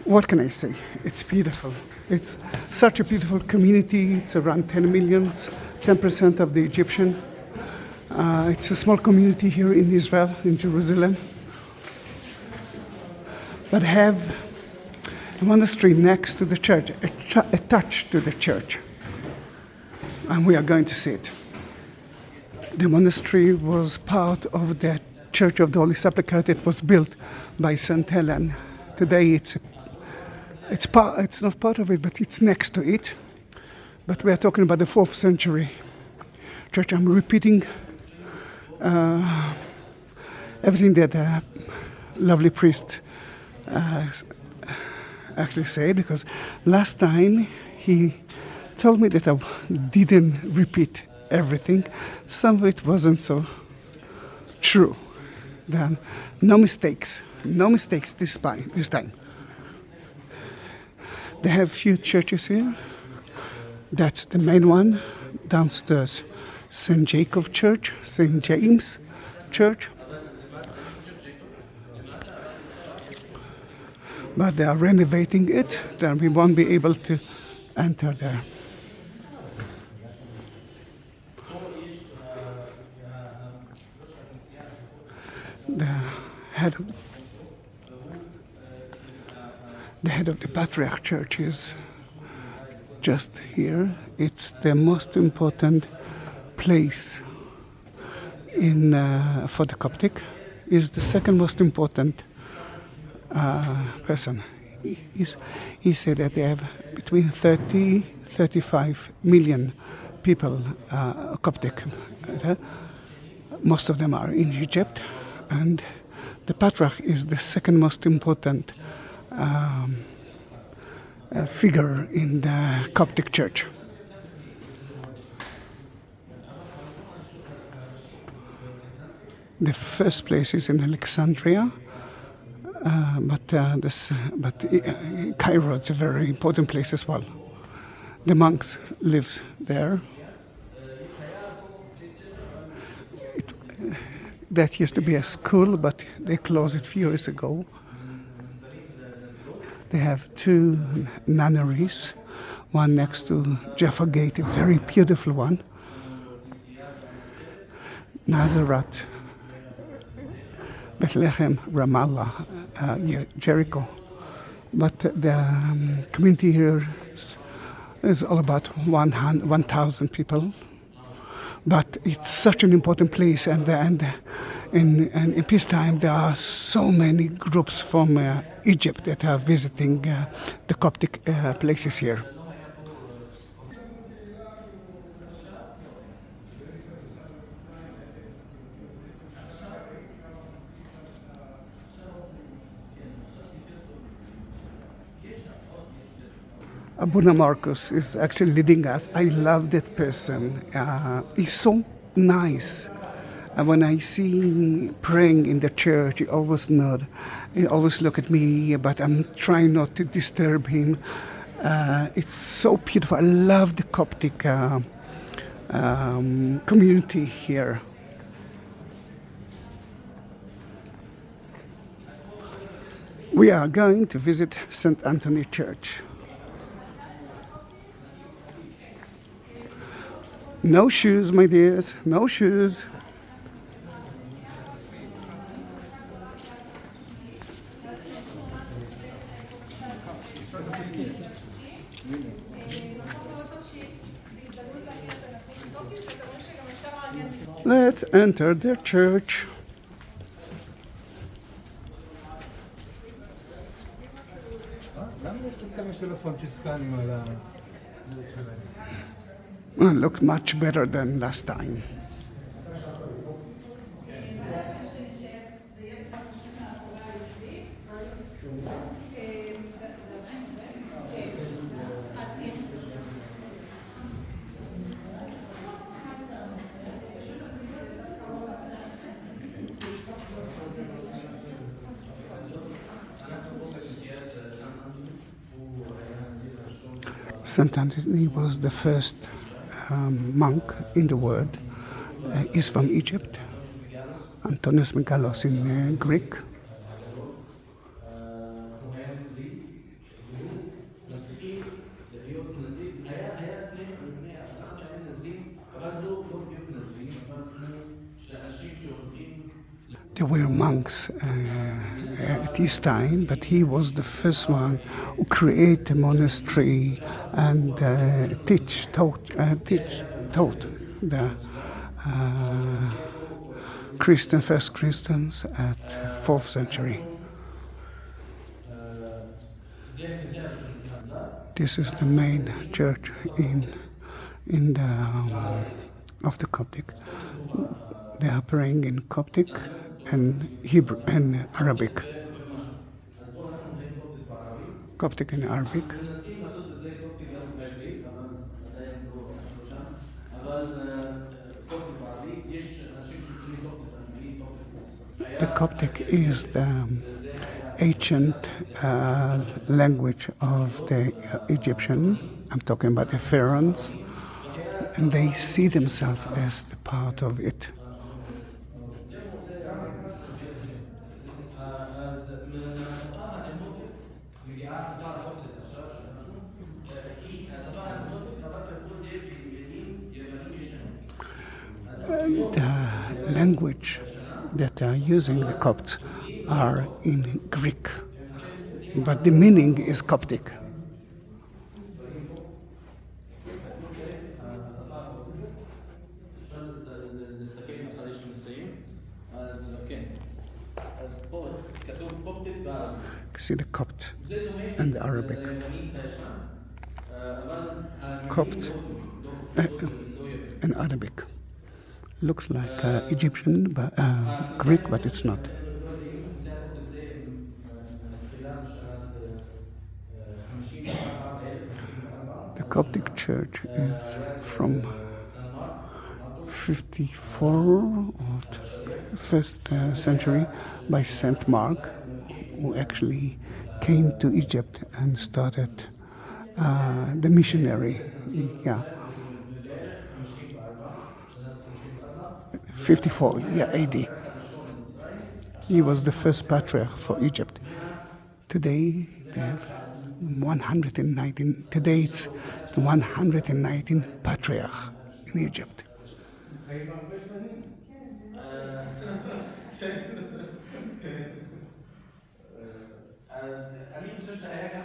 what can I say? It's beautiful. It's such a beautiful community. It's around 10 million, 10% of the Egyptian. It's a small community here in Israel, in Jerusalem. But have a monastery next to the church, attached to the church. And we are going to see it. The monastery was part of the Church of the Holy Sepulchre that was built by St. Helen. Today it's not part of it, but it's next to it. But we are talking about the 4th century church. I'm repeating everything that a lovely priest actually said, because last time he told me that I didn't repeat everything. Some of it wasn't so true. Then no mistakes this time. They have few churches here. That's the main one. Downstairs, St. Jacob Church, St. James Church. But they are renovating it, then we won't be able to enter there. The head of the Patriarch Church is just here. It's the most important place for the Coptic. Is the second most important person. He said that they have between 35 million people Coptic. Most of them are in Egypt, and the Patriarch is the second most important figure in the Coptic Church. The first place is in Alexandria, but Cairo is a very important place as well. The monks live there. That used to be a school, but they closed it a few years ago. They have 2 nunneries, one next to Jaffa Gate, a very beautiful one. Nazareth, Bethlehem, Ramallah, Jericho. But the community here is all about 1,000 people. But it's such an important place, and in peacetime there are so many groups from Egypt that are visiting the Coptic places here. Abuna Marcus is actually leading us. I love that person. He's so nice. And when I see him praying in the church, he always nod. He always look at me, but I'm trying not to disturb him. It's so beautiful. I love the Coptic community here. We are going to visit St. Anthony Church. No shoes, my dears, no shoes. Let's enter the church. Well, it looks much better than last time. St. Anthony was the first monk in the world. He's from Egypt. Antonios Megalos in Greek. There were monks at his time, but he was the first one who created a monastery and taught the first Christians at 4th century. This is the main church in the of the Coptic. They are praying in Coptic and Hebrew and Arabic. Coptic and Arabic. The Coptic is the ancient language of the Egyptian. I'm talking about the pharaohs, and they see themselves as the part of it. The language that they are using, the Copts, are in Greek, but the meaning is Coptic. See the Copt and the Arabic. Copt and Arabic. Looks like Egyptian, but Greek, but it's not. The Coptic Church is from 54 or 1st century by Saint Mark, who actually came to Egypt and started the missionary. Yeah. 54, yeah, AD. He was the first patriarch for Egypt. Today they have 119. Today it's the 119 patriarch in Egypt. אז אני חושב שהיה גם,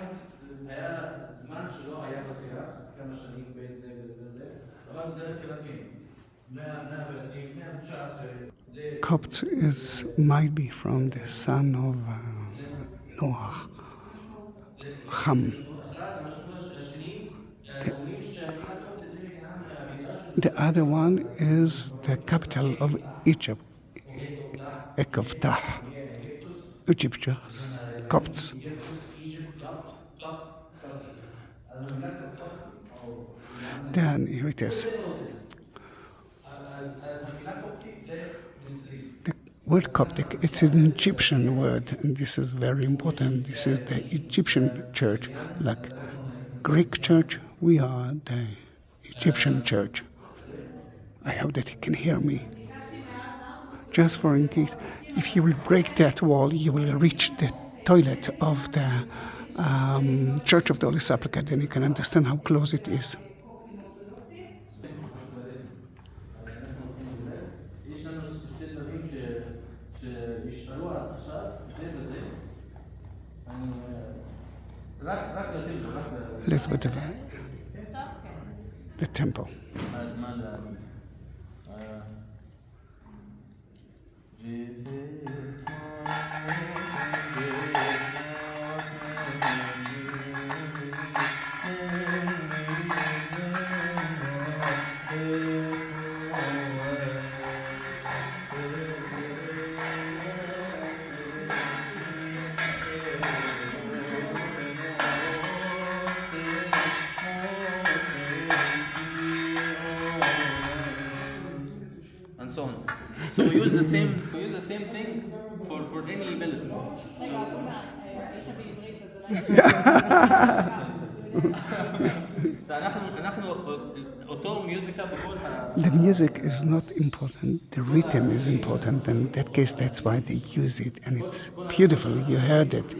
היה זמן שלא היה פטריארך, כמה שנים בין זה ובין זה, אבל בדרך כלל כן. 119, Copt might be from the son of Noah, Ham. The other one is the capital of Egypt, Ekavtah. Egyptians, Copts. Then here it is. The word Coptic, it's an Egyptian word, and this is very important. This is the Egyptian church. Like Greek church, we are the Egyptian church. I hope that you can hear me. Just for in case, if you will break that wall, you will reach the toilet of the Church of the Holy Sepulchre, then you can understand how close it is. A little bit of the temple. and so on. So we use the same thing for any melody. The music is not important, the rhythm is important, and in that case that's why they use it, and it's beautiful, you heard it.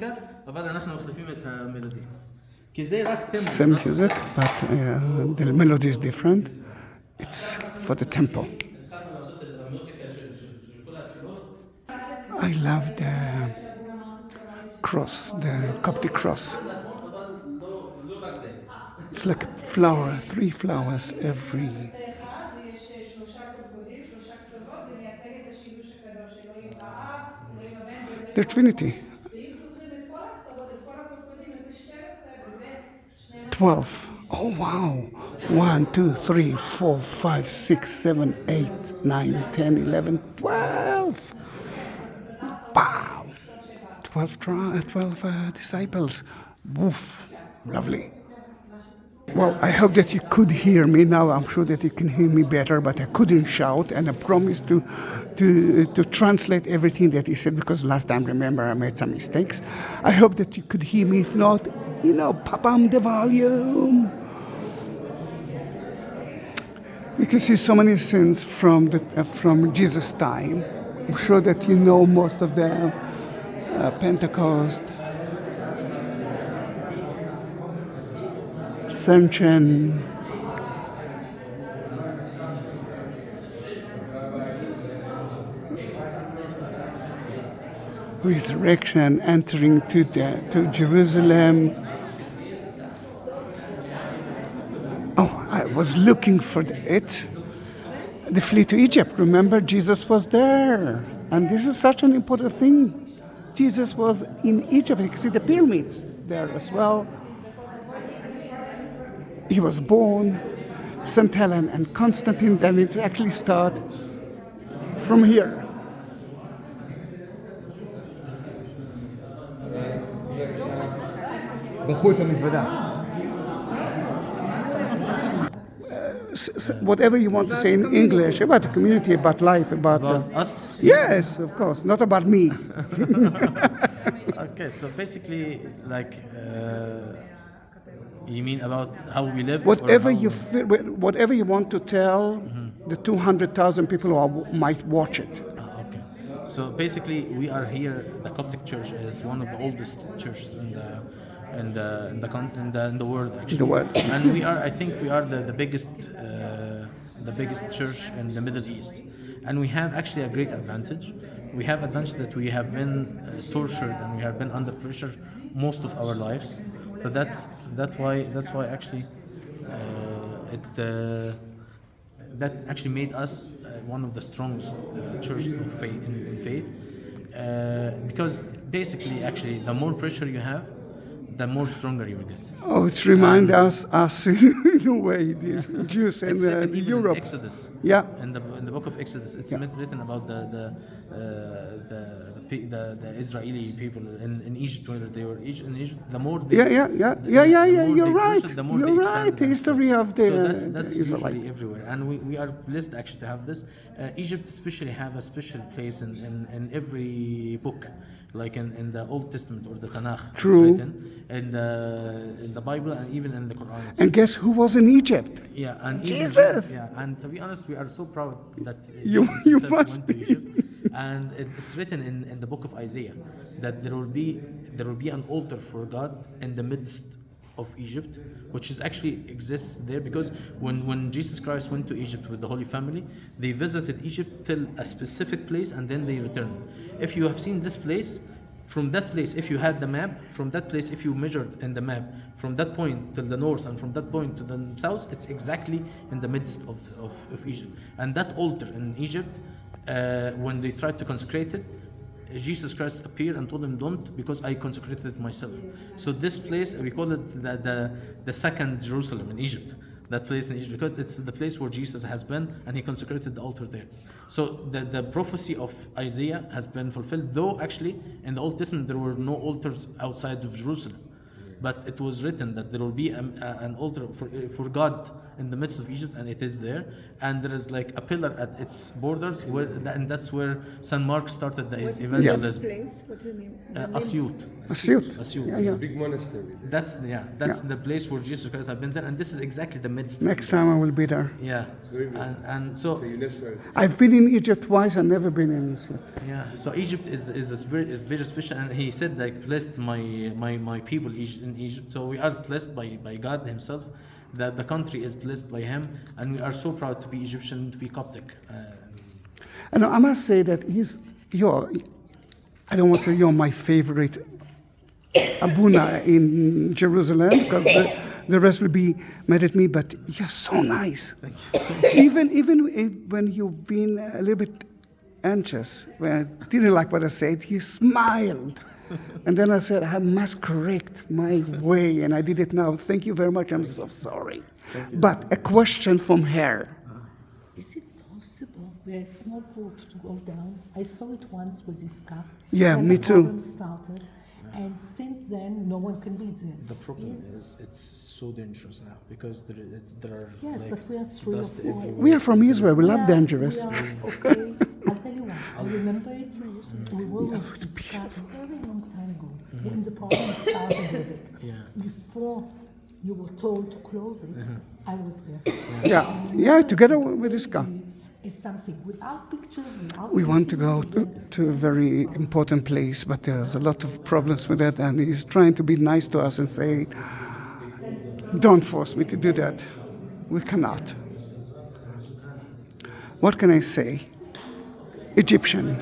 מוזיקה, אבל אנחנו מחליפים את המלודיה. כי זה רק טמפו. Same music, but the melody is different. It's for the tempo. התחלנו לעשות את המוזיקה של כל התפילות. I love the cross, the Coptic cross. אבל לא רק זה. It's like a flower, 3 flowers every. ויש 3 קודקודים, 3 קצוות, זה מייצג את השילוש הקדוש, אלוהים האב, אלוהים הבן ואלוהים The Trinity. ואם סופרים את כל הקצוות, את כל הקודקודים, אז זה 12 וזה 12. Oh wow. 1, 2, 3, 4, 5, 6, 7, 8, 9, 10, 11, 12. Wow. 12 disciples. Woof. Lovely. Well, I hope that you could hear me now. I'm sure that you can hear me better, but I couldn't shout, and I promised to translate everything that he said, because last time, remember, I made some mistakes. I hope that you could hear me. If not, pop on the volume. You can see so many scenes from Jesus' time. I'm sure that you know most of the Pentecost, Ascension, resurrection, entering to Jerusalem. Oh, I was looking for it. The flee to Egypt. Remember, Jesus was there. And this is such an important thing. Jesus was in Egypt. You can see the pyramids there as well. He was born, St. Helen and Constantine. Then it actually starts from here. Whatever you want to say in English about the community, about life, about us? Yes, of course, not about me. Okay, so basically, like, you mean about how we live? Whatever you want to tell the 200,000 people who might watch it. Okay. So basically, we are here. The Coptic Church is one of the oldest churches in the world, actually. The world. And I think we are the biggest church in the Middle East. And we have actually a great advantage. We have advantage that we have been tortured and we have been under pressure most of our lives. But that's why actually that actually made us one of the strongest churches of faith in faith. Because basically, actually, the more pressure you have, the more stronger you will get. Oh, it's remind us in a way, the Jews in Europe. In Exodus. Yeah. In the book of Exodus, it's written about the Israeli people in Egypt, whether they were in Egypt. The more they, You're right. You're right. The history of the that's Israelite. usually everywhere, and we are blessed actually to have this. Egypt especially have a special place in every book, like in the Old Testament or the Tanakh. True. It's written in the Bible and even in the Quran. And guess who was in Egypt? Yeah, and Jesus. And to be honest, we are so proud that You Jesus himself must went to be. Egypt. And it's written in the book of Isaiah that there will be an altar for God in the midst of Egypt, which is actually exists there, because when Jesus Christ went to Egypt with the Holy Family, they visited Egypt till a specific place and then they returned. If you have seen this place, from that place, if you had the map, from that place, if you measured in the map, from that point to the north and from that point to the south, it's exactly in the midst of Egypt. And that altar in Egypt, when they tried to consecrate it, Jesus Christ appeared and told them, don't, because I consecrated it myself. So this place, we call it the second Jerusalem in Egypt. That place in Egypt, because it's the place where Jesus has been and he consecrated the altar there. So the prophecy of Isaiah has been fulfilled, though actually in the Old Testament there were no altars outside of Jerusalem. but it was written that there will be an altar for God in the midst of Egypt, and it is there. And there is like a pillar at its borders, and that's where St. Mark started the evangelism. What's the name? Asyut. Asyut. Yeah, yeah. Big monastery. That's the place where Jesus Christ had been there, and this is exactly the midst. Next time I will be there. Yeah, very good. and so UNESCO. I've been in Egypt twice and never been in Asyut. yeah, so Egypt is very special, and he said like blessed my people in Egypt. So we are blessed by God Himself, that the country is blessed by Him, and we are so proud to be Egyptian, to be Coptic. And I must say that I don't want to say you're my favorite Abuna in Jerusalem, because the rest will be mad at me, but you're so nice. Even when you've been a little bit anxious, when I didn't like what I said, you smiled. And then I said, I must correct my way, and I did it now. Thank you very much. I'm so sorry. But a question from her. Is it possible we're a small boat to go down? I saw it once with Iska. Yeah, when me the too. problem started, and since then, no one can be there. The problem is it's so dangerous now because there are Yes, like but we are 3 or dust 4. everywhere. We are from Israel. We love Yeah, dangerous. we are, okay, I'll tell you what. I remember it. We were with Iska a very long time ago when the problem started with it. Yeah. Before you were told to close it, I was there. Yeah, together with this guy. It's something without pictures, without. We want to go to a very important place, but there's a lot of problems with that, and he's trying to be nice to us and say, don't force me to do that. We cannot. What can I say? Egyptian,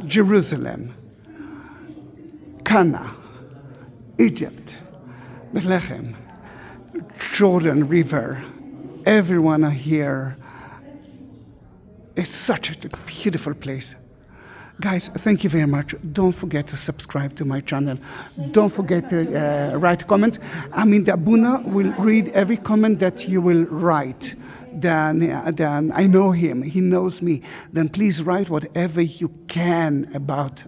Jerusalem, Cana, Egypt, Bethlehem, Jordan River, everyone are here. It's such a beautiful place. Guys, thank you very much. Don't forget to subscribe to my channel. Don't forget to write comments. I mean, the Abuna will read every comment that you will write. Then I know him. He knows me. Then please write whatever you can about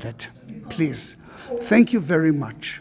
it. Please. Thank you very much.